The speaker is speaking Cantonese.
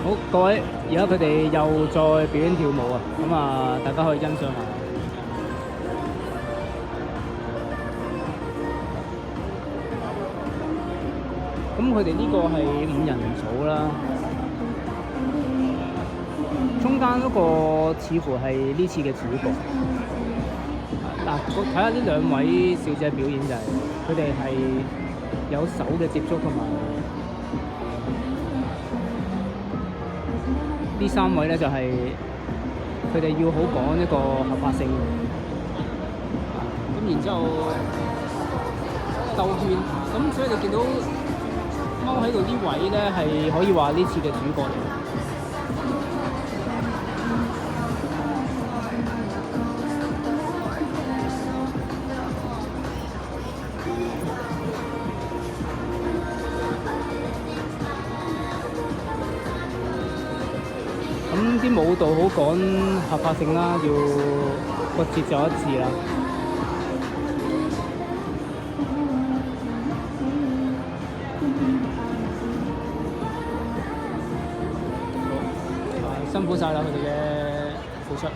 好，各位，而家佢哋又再表演跳舞啊！咁啊，大家可以欣賞下。咁佢哋呢個係5人組啦，中間嗰個似乎係呢次嘅主角。嗱，睇下呢兩位小姐表演就係佢哋係有手嘅接觸同埋呢3位咧就係佢哋要好講一個合法性。咁然之後兜圈，咁所以你見到踎喺度啲位咧係可以話呢次嘅主角嚟。咁啲舞蹈好講合法性啦，要個節奏一致啦。辛苦晒啦，佢哋嘅付出。